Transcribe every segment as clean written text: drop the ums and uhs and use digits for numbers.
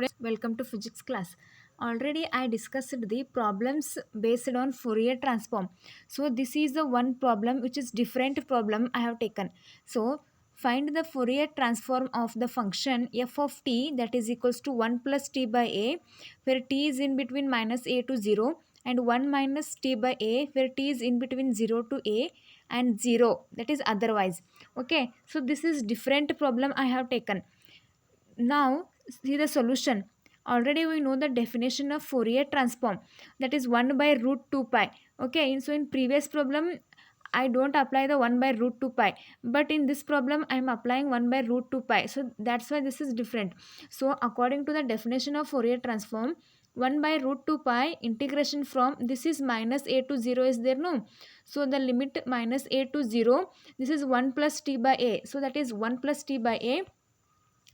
Friends, welcome to physics class. Already I discussed the problems based on Fourier transform. So this is the one problem which is different problem I have taken. So find the Fourier transform of the function f of t that is equals to 1 plus t by a, where t is in between minus a to 0, and 1 minus t by a where t is in between 0 to a and 0, that is otherwise. Okay, so this is different problem I have taken. Now see the solution. Already we know the definition of Fourier transform, that is 1 by root 2 pi. Okay, so in previous problem I don't apply the 1 by root 2 pi, but in this problem I am applying 1 by root 2 pi, so that's why this is different. So according to the definition of Fourier transform, 1 by root 2 pi integration from, this is minus a to 0 is there, no? So the limit minus a to 0, this is 1 plus t by a, so that is 1 plus t by a.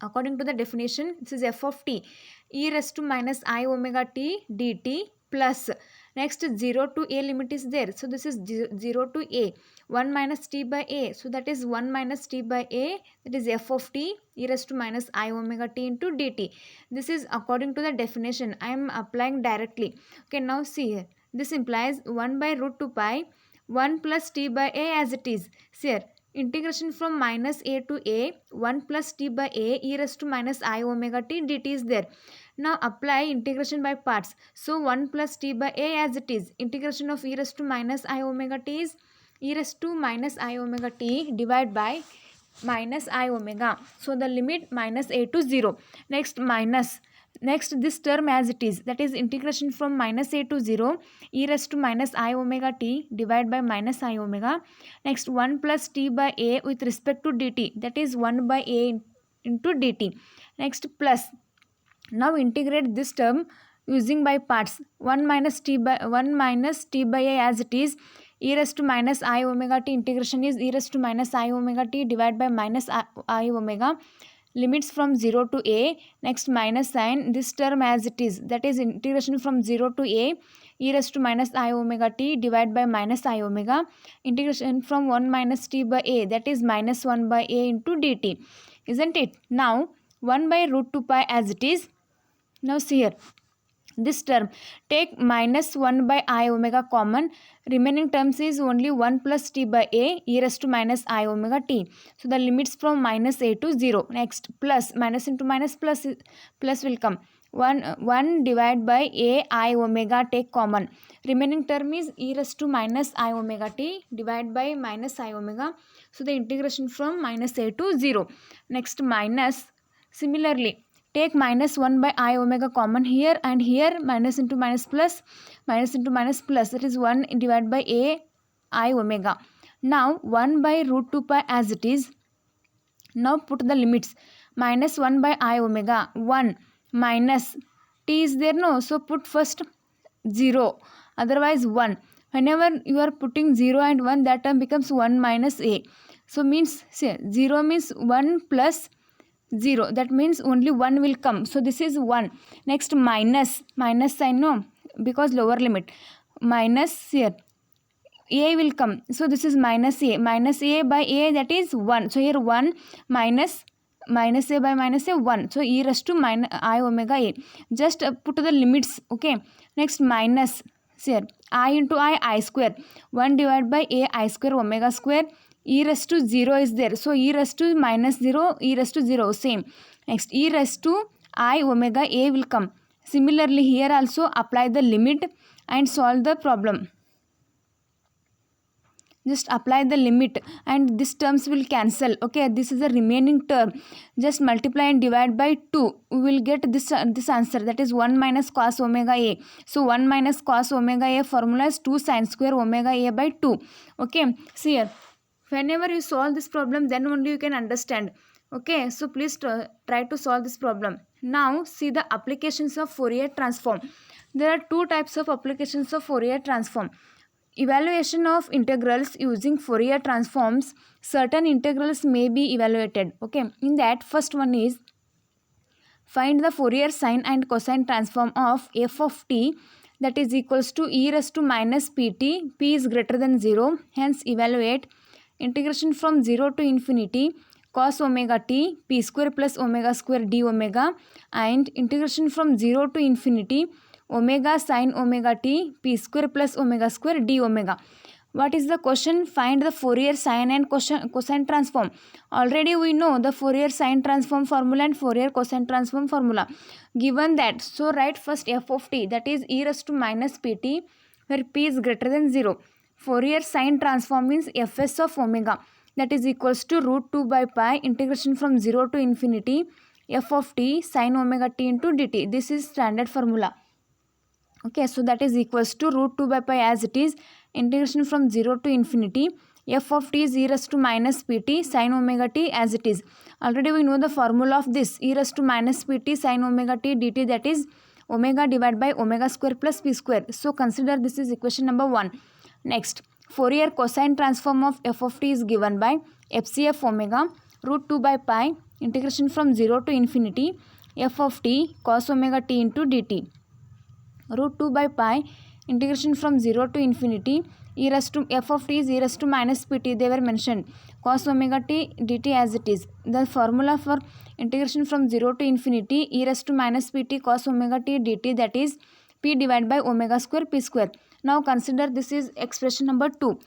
According to the definition, this is f of t e raised to minus I omega t dt plus, next 0 to a limit is there, so this is 0 to a, 1 minus t by a, so that is 1 minus t by a, that is f of t e raised to minus I omega t into dt. This is according to the definition. I am applying directly. Okay, now see here, this implies 1 by root 2 pi 1 plus t by a as it is. See here, integration from minus a to a, 1 plus t by a e raised to minus I omega t dt is there. Now apply integration by parts. So 1 plus t by a as it is. Integration of e raised to minus I omega t is e raised to minus I omega t divided by minus I omega. So the limit minus a to 0. Next this term as it is, that is integration from minus a to 0 e raised to minus I omega t divided by minus I omega. Next 1 plus t by a with respect to dt, that is 1 by a into dt. Next plus, now integrate this term using by parts. 1 minus t by a as it is, e raised to minus I omega t integration is e raised to minus I omega t divided by minus I omega. Limits from 0 to a. Next minus sign, this term as it is, that is integration from 0 to a e raised to minus I omega t divided by minus I omega. Integration from 1 minus t by a, that is minus 1 by a into dt, isn't it? Now 1 by root 2 pi as it is. Now see here, this term, take minus 1 by I omega common, remaining terms is only 1 plus t by a e raised to minus I omega t. So the limits from minus a to 0. Next plus, minus into minus plus will come. 1 divided by a I omega take common. Remaining term is e raised to minus I omega t divided by minus I omega. So the integration from minus a to 0. Next minus, similarly take minus 1 by I omega common here and here, minus into minus plus, that is 1 divided by a I omega. Now 1 by root 2 pi as it is. Now put the limits. Minus 1 by I omega, 1 minus t is there, no? So put first 0, otherwise 1. Whenever you are putting 0 and 1, that term becomes 1 minus a. So means, say 0 means 1 plus 0, that means only 1 will come, so this is 1. Next minus sign, no, because lower limit, minus here a will come, so this is minus a by a, that is 1. So here 1 minus a by minus a, 1, so e raised to minus I omega a. Just put the limits. Okay, next minus here I into I square, 1 divided by a I square omega square, e raised to 0 is there, so e raised to minus 0, e raised to 0, same. Next e raised to I omega a will come. Similarly here also apply the limit and solve the problem. Just apply the limit and these terms will cancel. Okay, this is the remaining term. Just multiply and divide by 2. We will get this answer, that is 1 minus cos omega a. So 1 minus cos omega a formula is 2 sin square omega a by 2. Okay, see here, whenever you solve this problem, then only you can understand. Okay, so please try to solve this problem. Now see the applications of Fourier transform. There are two types of applications of Fourier transform. Evaluation of integrals using Fourier transforms. Certain integrals may be evaluated. Okay, in that first one is find the Fourier sine and cosine transform of f of t that is equals to e raised to minus pt, p is greater than 0, hence evaluate integration from 0 to infinity cos omega t p square plus omega square d omega, and integration from 0 to infinity omega sin omega t p square plus omega square d omega. What is the question? Find the Fourier sine and cosine transform. Already we know the Fourier sine transform formula and Fourier cosine transform formula. Given that, so write first f of t, that is e raised to minus pt, where p is greater than 0. Fourier sine transform means fs of omega, that is equals to root 2 by pi integration from 0 to infinity f of t sine omega t into dt. This is standard formula. Okay, so that is equals to root 2 by pi as it is, integration from 0 to infinity f of t is e raised to minus pt sin omega t as it is. Already we know the formula of this, e raised to minus pt sin omega t dt, that is omega divided by omega square plus p square. So consider this is equation number 1. Next, Fourier cosine transform of f of t is given by fcf omega root 2 by pi integration from 0 to infinity f of t cos omega t into dt, root 2 by pi integration from 0 to infinity e raised to f of t is e raised to minus pt, they were mentioned, cos omega t dt as it is. The formula for integration from 0 to infinity e raised to minus pt cos omega t dt, that is p divided by omega square p square. Now consider this is expression number 2.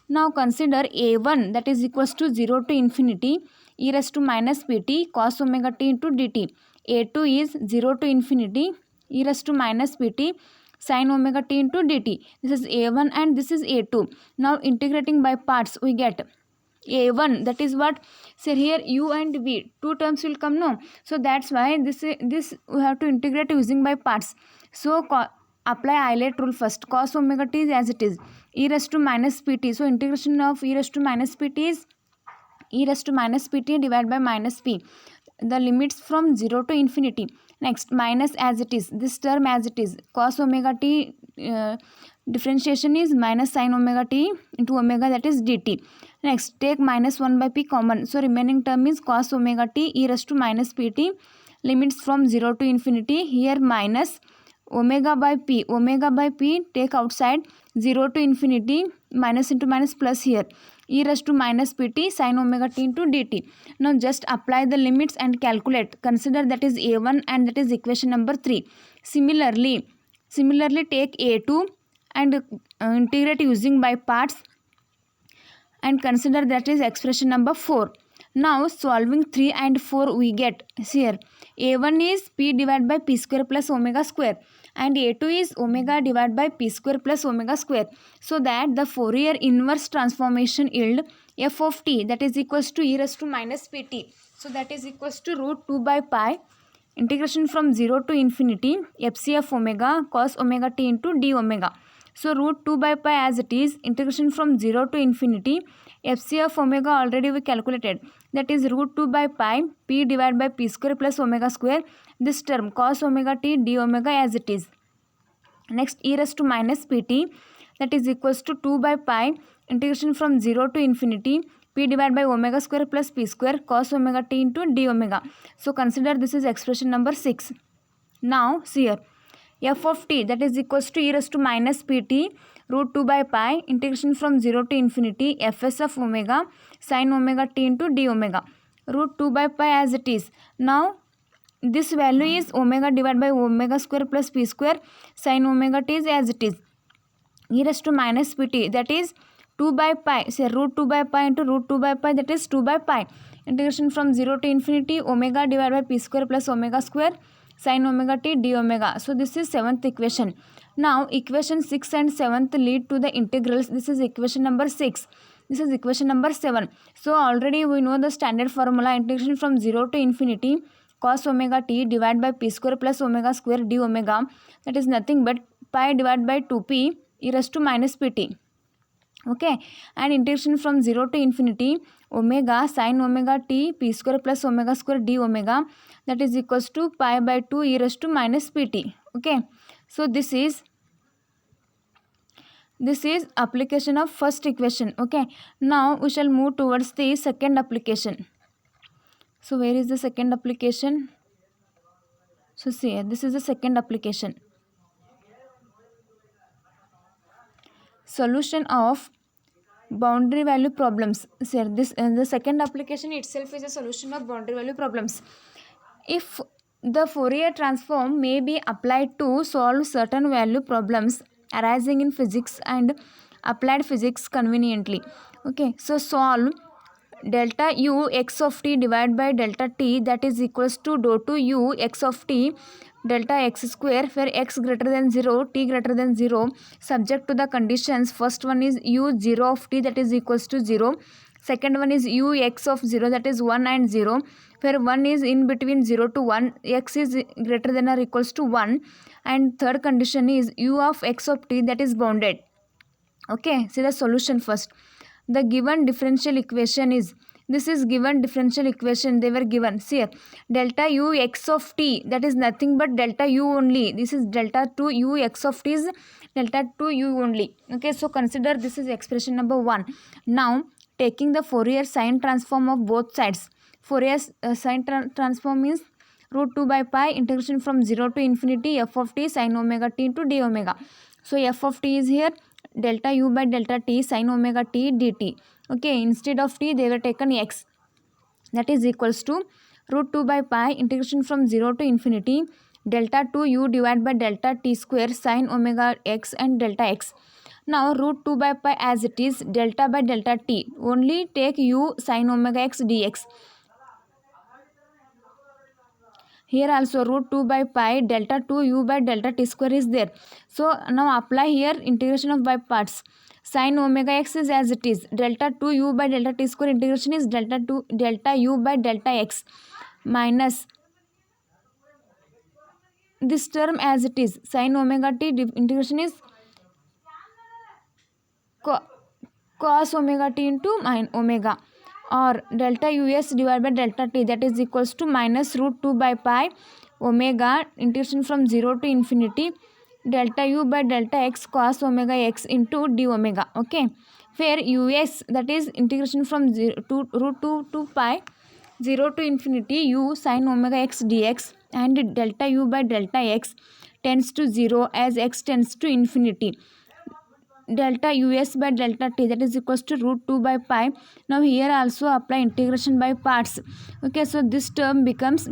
Now consider a1, that is equals to 0 to infinity e raised to minus pt cos omega t into dt. a2 is 0 to infinity e raised to minus pt sin omega t into dt. This is a1 and this is a2. Now integrating by parts we get a1, that is what, say here u and v, two terms will come, no, so that's why this we have to integrate using by parts. So apply Eilert rule first. Cos omega t is as it is, e raised to minus pt, so integration of e raised to minus pt is e raised to minus pt divided by minus p, the limits from 0 to infinity. Next, minus as it is, this term as it is, cos omega t differentiation is minus sin omega t into omega, that is dt. Next, take minus 1 by p common, so remaining term is cos omega t e raised to minus pt, limits from 0 to infinity, here minus omega by p take outside, 0 to infinity, minus into minus plus here, e raised to minus pt sin omega t into dt. Now just apply the limits and calculate. Consider that is a1 and that is equation number 3. Similarly take a2 and integrate using by parts and consider that is expression number 4. Now solving 3 and 4 we get here, a1 is p divided by p square plus omega square and a2 is omega divided by p square plus omega square, so that the Fourier inverse transformation yield f of t, that is equals to e raised to minus pt, so that is equals to root 2 by pi integration from 0 to infinity fcf omega cos omega t into d omega. So root 2 by pi as it is, integration from 0 to infinity fcf omega already we calculated, that is root 2 by pi p divided by p square plus omega square, this term cos omega t d omega as it is. Next, e raised to minus pt, that is equals to 2 by pi integration from 0 to infinity p divided by omega square plus p square cos omega t into d omega. So consider this is expression number 6. Now see here, f of t, that is equals to e raised to minus pt root 2 by pi integration from 0 to infinity fs of omega sin omega t into d omega, root 2 by pi as it is. Now this value is omega divided by omega square plus p square sin omega t is as it is, e raised to minus pt, that is 2 by pi, say root 2 by pi into root 2 by pi, that is 2 by pi integration from 0 to infinity omega divided by p square plus omega square sin omega t d omega. So this is 7th equation. Now equation 6 and 7th lead to the integrals. This is equation number 6. This is equation number 7. So already we know the standard formula, integration from 0 to infinity cos omega t divided by p square plus omega square d omega, that is nothing but pi divided by 2p e raised to minus pt. Okay, and integration from 0 to infinity omega sin omega t p square plus omega square d omega, that is equals to pi by 2 e raised to minus pt. Okay, so this is application of first equation. Okay, now we shall move towards the second application. So where is the second application? So see, this is the second application. Solution of boundary value problems. So this the second application itself is a solution of boundary value problems. If the Fourier transform may be applied to solve certain value problems arising in physics and applied physics conveniently. Okay, so solve delta u x of t divided by delta t, that is equals to dou to u x of t delta x square where x greater than 0 t greater than 0 subject to the conditions. First one is u 0 of t, that is equals to 0. Second one is u x of 0, that is 1 and 0, where 1 is in between 0 to 1, x is greater than or equals to 1. And third condition is u of x of t, that is bounded. Okay, see the solution first. The given differential equation is, this is given differential equation, they were given. See here, delta u x of t, that is nothing but delta u only. This is delta 2 u x of t is delta 2 u only. Okay, so consider this is expression number 1. Now taking the Fourier sine transform of both sides. Fourier sine transform means root 2 by pi integration from 0 to infinity f of t sin omega t into d omega. So f of t is here delta u by delta t sin omega t dt. Okay, instead of t they were taken x, that is equals to root 2 by pi integration from 0 to infinity delta 2 u divided by delta t square sin omega x and delta x. Now root 2 by pi as it is, delta by delta t, only take u sin omega x dx. Here also root 2 by pi delta 2 u by delta t square is there. So now apply here integration of by parts. Sin omega x is as it is, delta 2 u by delta t square integration is delta u by delta x minus this term as it is, sin omega t integration is cos omega t into omega, or delta us divided by delta t, that is equals to minus root 2 by pi omega integration from 0 to infinity delta u by delta x cos omega x into d omega. Okay, where us, that is integration from 0 to root 2 to pi 0 to infinity u sin omega x dx, and delta u by delta x tends to 0 as x tends to infinity delta us by delta t, that is equals to root 2 by pi. Now here also apply integration by parts. Okay, so this term becomes,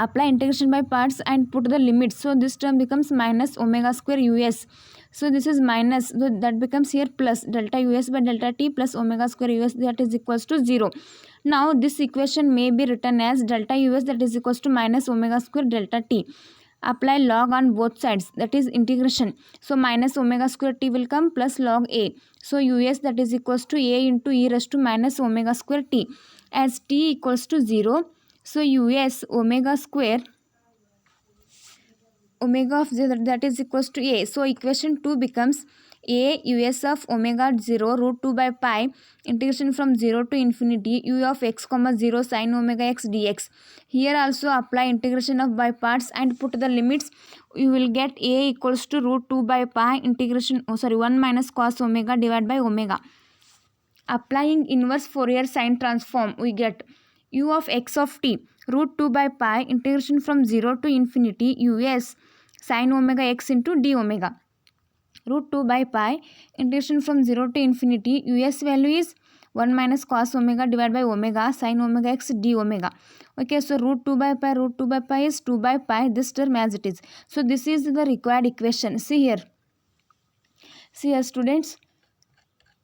apply integration by parts and put the limits. So this term becomes minus omega square us. So this is minus, so that becomes here plus delta us by delta t plus omega square us, that is equals to 0. Now this equation may be written as delta us, that is equals to minus omega square delta t. Apply log on both sides, that is integration. So minus omega square t will come plus log a. So us, that is equals to a into e raised to minus omega square t. As t equals to 0, so us omega square omega of 0, that is equals to a. So equation 2 becomes a us of omega 0 root 2 by pi integration from 0 to infinity u of x comma 0 sin omega x dx. Here also apply integration of by parts and put the limits. You will get a equals to root 2 by pi integration 1 minus cos omega divided by omega. Applying inverse Fourier sine transform, we get u of x of t root 2 by pi integration from 0 to infinity us sin omega x into d omega. Root 2 by pi integration from 0 to infinity us value is 1 minus cos omega divided by omega sin omega x d omega. Okay, so root 2 by pi is 2 by pi, this term as it is. So this is the required equation. See here students,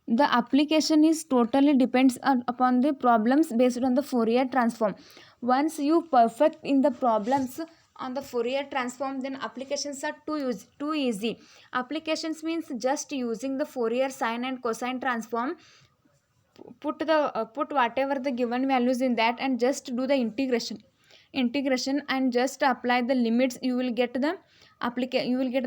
the application is totally depends upon the problems based on the Fourier transform. Once you perfect in the problems on the Fourier transform, then applications are too easy. Applications means just using the Fourier sine and cosine transform, put whatever the given values in that and just do the integration and just apply the limits. You will get the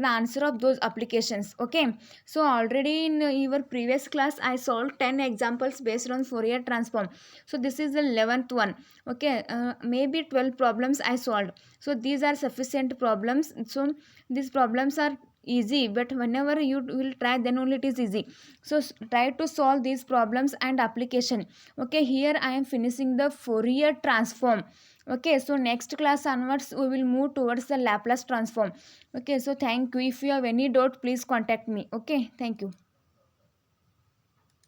answer of those applications. Okay, so already in your previous class I solved 10 examples based on Fourier transform. So this is the 11th one. Okay, maybe 12 problems I solved. So these are sufficient problems. So these problems are easy, but whenever you will try, then only it is easy. So try to solve these problems and application. Okay, here I am finishing the Fourier transform. Okay, so next class onwards we will move towards the Laplace transform. Okay, so thank you. If you have any doubt, please contact me. Okay, thank you.